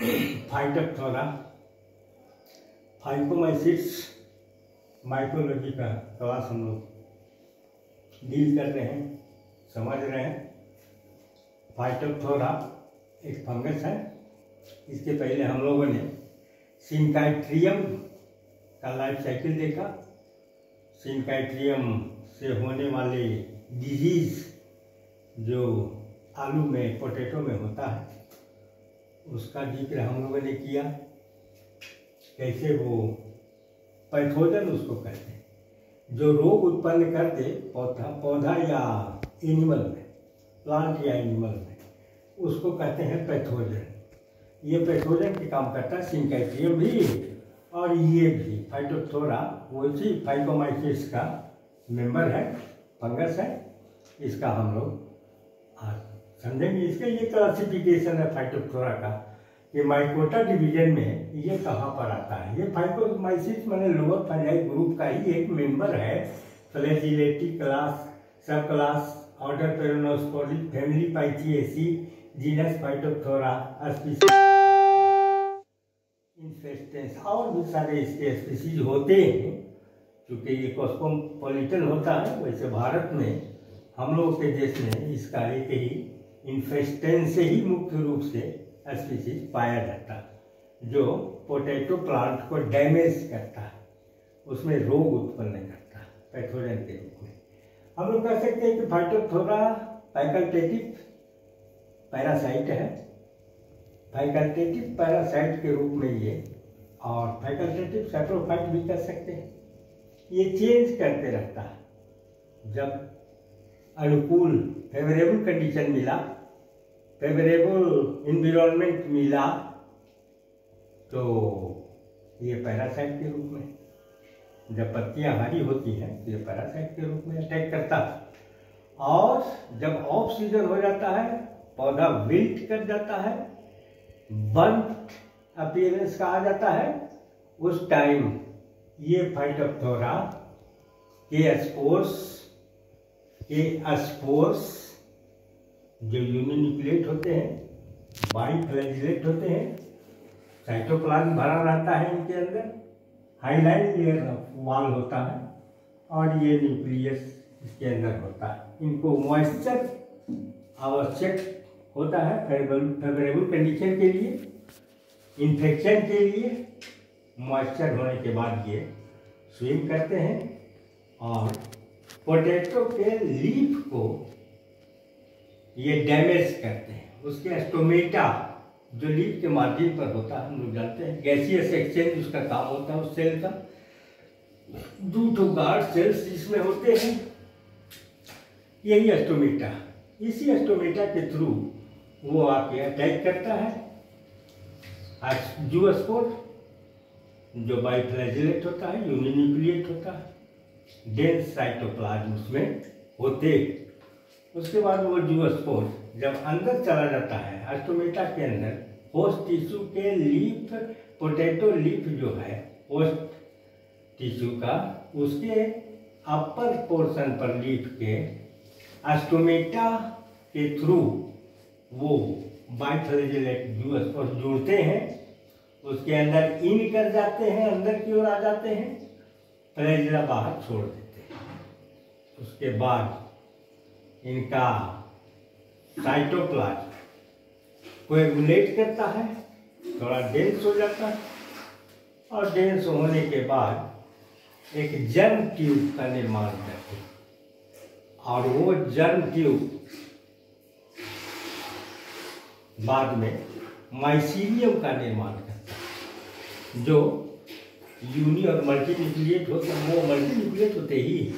Phytophthora Phycomycetes mycology का class हम लोग डील कर रहे हैं, समझ रहे हैं। फाइटोप्थोरा एक फंगस है। इसके पहले हम लोगों ने सिनकाइट्रियम का लाइफ साइकिल देखा। सिनकाइट्रियम से होने वाले डिजीज जो आलू में, पोटैटो में होता है, उसका जिक्र हम लोगों ने किया। कैसे वो पैथोजन उसको कहते हैं, जो रोग उत्पन्न करते पौधा या एनिमल में, प्लांट या एनिमल में, उसको कहते हैं पैथोजन। ये पैथोजन के काम करता है सिनकाइट्रियम भी, और ये भी फाइटोप्थोरा वैसी फाइकोमाइसिट्स का मेंबर है, फंगस है। इसका हम लोग आज समझेंगे। इसका ये क्लासिफिकेशन है फाइटोप्थोरा का कि माइकोटा डिवीजन में ये कहाँ पर आता है। ये फाइकोमाइसिट्स माने लोअर फंजाई ग्रुप का ही एक मेंबर है। Flagellatae class, subclass, order peronosporae, family pythiaceae, genus phytophthora, species infestans, और भी सारे इसके स्पीशीज होते हैं। क्योंकि ये कॉस्मोपॉलिटन होता है, वैसे भारत में हम लोग के देश में इसका एक ही इन्फेस्टेंस से ही मुख्य रूप से स्पीशीज पाया जाता है, जो पोटैटो प्लांट को डैमेज करता है, उसमें रोग उत्पन्न करता है पैथोजन के रूप में। हम लोग कह सकते हैं कि फाइटोप्थोरा फैकल्टेटिव पैरासाइट है। फैकल्टेटिव पैरासाइट के रूप में ये, और फैकल्टेटिव सैप्रोफाइट भी कर सकते हैं। ये चेंज करते रहता है। जब अनुकूल फेवरेबल कंडीशन मिला, फेवरेबल इन्वायरमेंट मिला, तो ये पैरासाइट के रूप में, जब पत्तियां हरी होती हैं तो ये पैरासाइट के रूप में अटैक करता है। और जब ऑफ सीजन हो जाता है, पौधा विल्ट कर जाता है, बर्न्ट अपीयरेंस का आ जाता है, उस टाइम ये फाइटोप्थोरा के स्पोर्स जो यूनिन्यूक्लिएट होते हैं, बाइफ्लैजिलेट होते हैं, साइटोप्लाज्म भरा रहता है इनके अंदर, हाइलाइन लेयर वॉल होता है, और ये न्यूक्लियस इसके अंदर होता है। इनको मॉइस्चर आवश्यक होता है फेवरेबल कंडीशन के लिए, इन्फेक्शन के लिए। मॉइस्चर होने के बाद ये स्विम करते हैं और पोटैटो के लीफ को ये डैमेज करते हैं। उसके स्टोमेटा जो लीफ के मार्जिन पर होता है, हम लोग जानते हैं, गैसियस एक्सचेंज उसका काम होता है उस सेल का। 2 गार्ड सेल्स जिसमें होते हैं, यही स्टोमेटा। इसी स्टोमेटा के थ्रू वो आके अटैक करता है जूस्पोर, जो बाइफ्लैजिलेट होता है, यूनिन्यूक्लिएट होता है, डेंस साइटोप्लाज्म उसमें होते। उसके बाद वो जूस्पोर जब अंदर चला जाता है स्टोमेटा के अंदर, होस्ट टिश्यू के लीफ, पोटैटो लीफ जो है होस्ट टिश्यू का, उसके अपर पोर्शन पर लीफ के स्टोमेटा के थ्रू वो बाइफ्लैजिलेट जूस्पोर जुड़ते हैं, उसके अंदर इन कर जाते हैं, अंदर की ओर आ जाते हैं, फ्लैजिला बाहर छोड़ देते हैं। उसके बाद इनका साइटोप्लाज्म कोएगुलेट करता है, थोड़ा डेंस हो जाता है, और डेंस होने के बाद एक जर्म ट्यूब का निर्माण करते हैं, और वो जर्म ट्यूब बाद में माइसीलियम का निर्माण करता है, जो यूनि और मल्टीन्यूक्लिएट होते हैं। वो मल्टीन्यूक्लिएट होते ही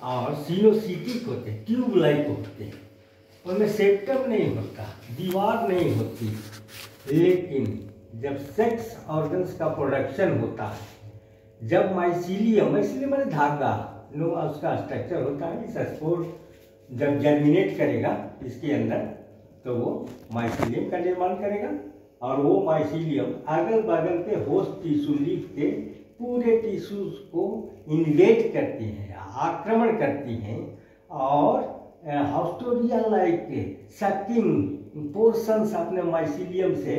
और सिनोसिटिक होते, ट्यूब लाइक होते हैं। उनमें सेप्टम नहीं होता, दीवार नहीं होती, लेकिन जब सेक्स ऑर्गन्स का प्रोडक्शन होता है, जब माइसीलियम माने धागा नो उसका स्ट्रक्चर होता है, इस स्पोर जब जर्मिनेट करेगा इसके अंदर, तो वो माइसीलियम का निर्माण करेगा, और वो माइसीलियम अगल बगल के होस्ट टिश्यू लीफ के पूरे टिश्यूज को इन्वेड करती हैं, आक्रमण करती हैं, और हास्टोरिया लाइक सकिंग पोर्शंस अपने माइसीलियम से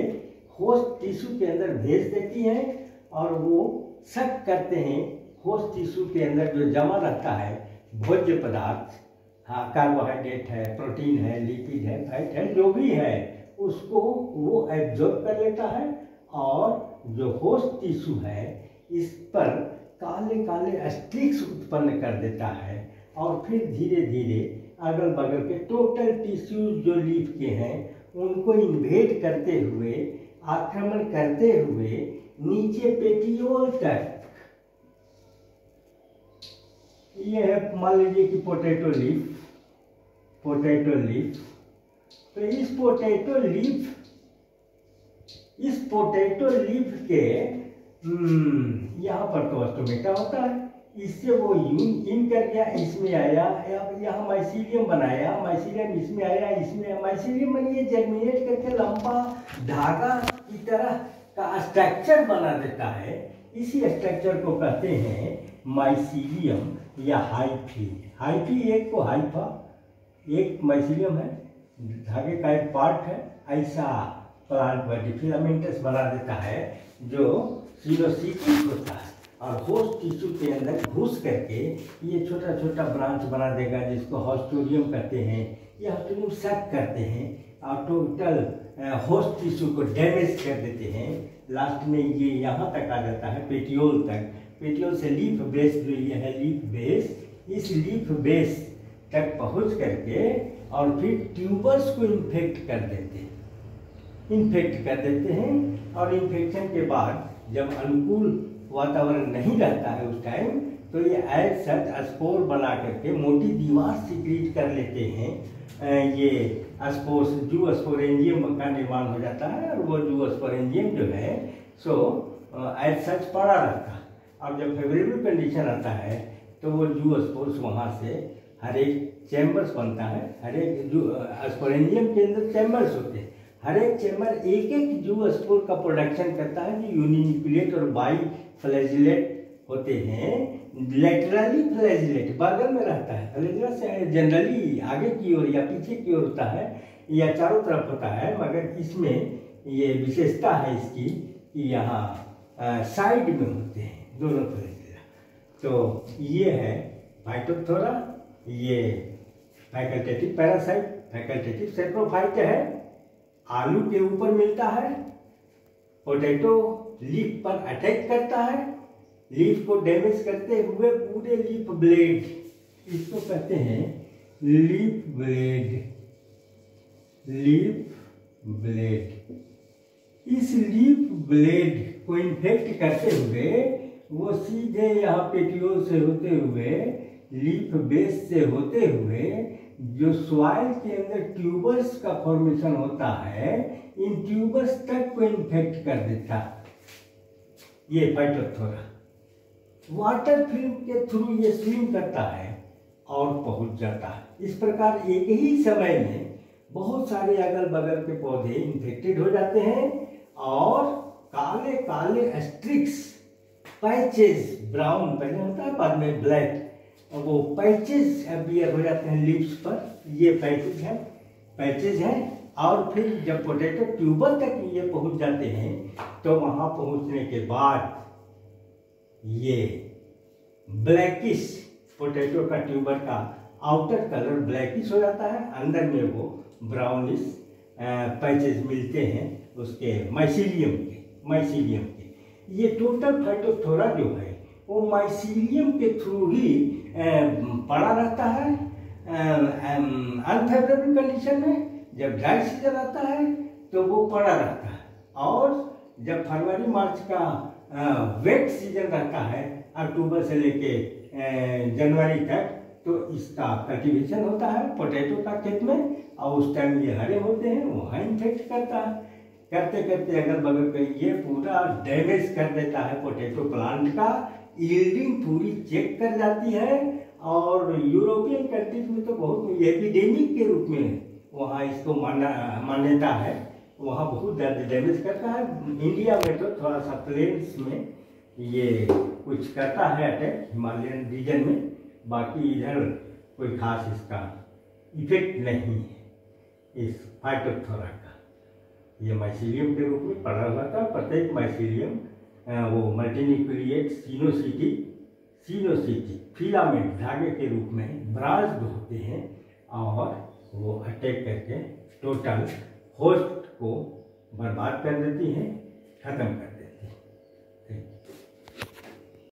होस्ट टिश्यू के अंदर भेज देती हैं और वो शक करते हैं होस्ट टिश्यू के अंदर जो जमा रहता है भोज्य पदार्थ, हाँ कार्बोहाइड्रेट है, प्रोटीन है, लिपिड है, फैट है, जो भी है उसको वो एब्जॉर्ब कर लेता है और जो होस्ट टिश्यू है इस पर काले काले स्ट्रिक्स उत्पन्न कर देता है और फिर धीरे धीरे अगल बगल के टोटल टिश्यूज जो लीफ के हैं उनको इन्वेड करते हुए, आक्रमण करते हुए नीचे पेटियोल तक, ये है मान लीजिए कि पोटैटो लीफ, तो इस पोटैटो लीफ के यहाँ पर तो स्टोमेटा होता है, इससे वो इन कर गया, इसमें आया, यहाँ माइसीलियम बनाया, माइसीलियम इसमें आया, इसमें माइसीलियम बनिए जर्मिनेट करके लंबा धागा की तरह का स्ट्रक्चर बना देता है। इसी स्ट्रक्चर को कहते हैं माइसीलियम या हाइफी एक को हाइफा, एक माइसीलियम है, धागे का एक पार्ट है, ऐसा प्लांट बॉडी फिलामेंटस बना देता है जो सिलोसिटिक होता है और होस्ट टिश्यू के अंदर घुस करके ये छोटा छोटा ब्रांच बना देगा जिसको हॉस्टोरियम कहते हैं। ये हॉस्टोरियम सक करते हैं और टोटल होस्ट टिश्यू को डैमेज कर देते हैं। लास्ट में ये यहाँ तक आ जाता है पेटियोल तक, पेटियोल से लीफ बेस जो ये है लीफ बेस, इस लीफ बेस तक पहुँच करके और फिर ट्यूबर्स को इन्फेक्ट कर देते हैं और इन्फेक्शन के बाद जब अनुकूल वातावरण नहीं रहता है उस टाइम तो ये एज सच स्पोर बना करके मोटी दीवार सिक्रीट कर लेते हैं। ये स्पोर्स जू स्पोरेंजियम का निर्माण हो जाता है और वो जू स्पोरेंजियम जो है सो एज सच पड़ा रहता है और जब फेवरेबल कंडीशन आता है तो वो जू स्पोर्स वहाँ से हर एक चैम्बर्स बनता है, हर एक जू स्पोरेंजियम के अंदर चैम्बर्स होते हैं, हर एक चैम्बर एक एक जू स्पोर का प्रोडक्शन करता है जो यूनिन्यूक्लिएट और बाई फ्लैजिलेट होते हैं। लेटरली फ्लैजिलेट बगल में रहता है, फ्लैजिला से जनरली आगे की ओर या पीछे की ओर होता है या चारों तरफ होता है, मगर इसमें ये विशेषता है इसकी कि यहाँ साइड में होते हैं दोनों फ्लैजिला। तो ये है फाइटोप्थोरा, ये फैकल्टेटिव पैरासाइट, फैकल्टेटिव सेप्रोफाइट है, आलू के ऊपर मिलता है, पोटैटो लीफ पर अटैक करता है, लीफ को डैमेज करते हुए पूरे लीफ ब्लेड, इसको कहते हैं लीफ ब्लेड। इस लीफ ब्लेड को इन्फेक्ट करते हुए वो सीधे यहाँ पेटियोल से होते हुए लीफ बेस से होते हुए जो सॉइल के अंदर ट्यूबर्स का फॉर्मेशन होता है, इन ट्यूबर्स तक को इन्फेक्ट कर देता है। ये फाइटोप्थोरा वाटर फिल्म के थ्रू ये स्विम करता है और पहुंच जाता है। इस प्रकार एक ही समय में बहुत सारे अगल बगल के पौधे इन्फेक्टेड हो जाते हैं और काले काले स्ट्रिक्स, पैचेस, ब्राउन पहले होता है बाद में ब्लैक, वो पैचेस अपीयर हो जाते हैं लीव्स पर, ये पैचेस हैं और फिर जब पोटैटो ट्यूबर तक ये पहुंच जाते हैं तो वहां पहुंचने के बाद ये ब्लैकिश, पोटैटो का ट्यूबर का आउटर कलर ब्लैकिश हो जाता है, अंदर में वो ब्राउनिश पैचेस मिलते हैं उसके माइसीलियम के। ये टोटल फाइटोप्थोरा जो है वो माइसीलियम के थ्रू ही पड़ा रहता है अनफेवरेबल कंडीशन में। जब ड्राई सीजन आता है तो वो पड़ा रहता है और जब फरवरी मार्च का वेट सीजन रहता है अक्टूबर से लेके जनवरी तक, तो इसका कल्टीवेशन होता है पोटैटो का खेत में और उस टाइम ये हरे होते हैं, वहाँ इन्फेक्ट करता है, करते करते अगल बगल पे ये पूरा डैमेज कर देता है पोटैटो प्लांट का, यील्डिंग पूरी चेक कर जाती है और यूरोपियन कंट्रीज में तो बहुत एपिडेमिक के रूप में वहाँ इसको मान्यता है, वहाँ बहुत ज़्यादा डैमेज करता है। इंडिया में तो थोड़ा सा प्लेन्स में ये कुछ करता है अटैक, हिमालयन रीजन में, बाकी इधर कोई खास इसका इफेक्ट नहीं है इस फाइटोप्थोरा का। ये माइसीलियम के रूप में पड़ा हुआ था। प्रत्येक माइसीलियम वो मल्टीन्यूक्लिएट सिनोसिटी फिलामेंट धागे के रूप में ब्रांच्ड होते हैं और वो अटैक करके टोटल होस्ट को बर्बाद कर देती हैं, खत्म कर देती हैं।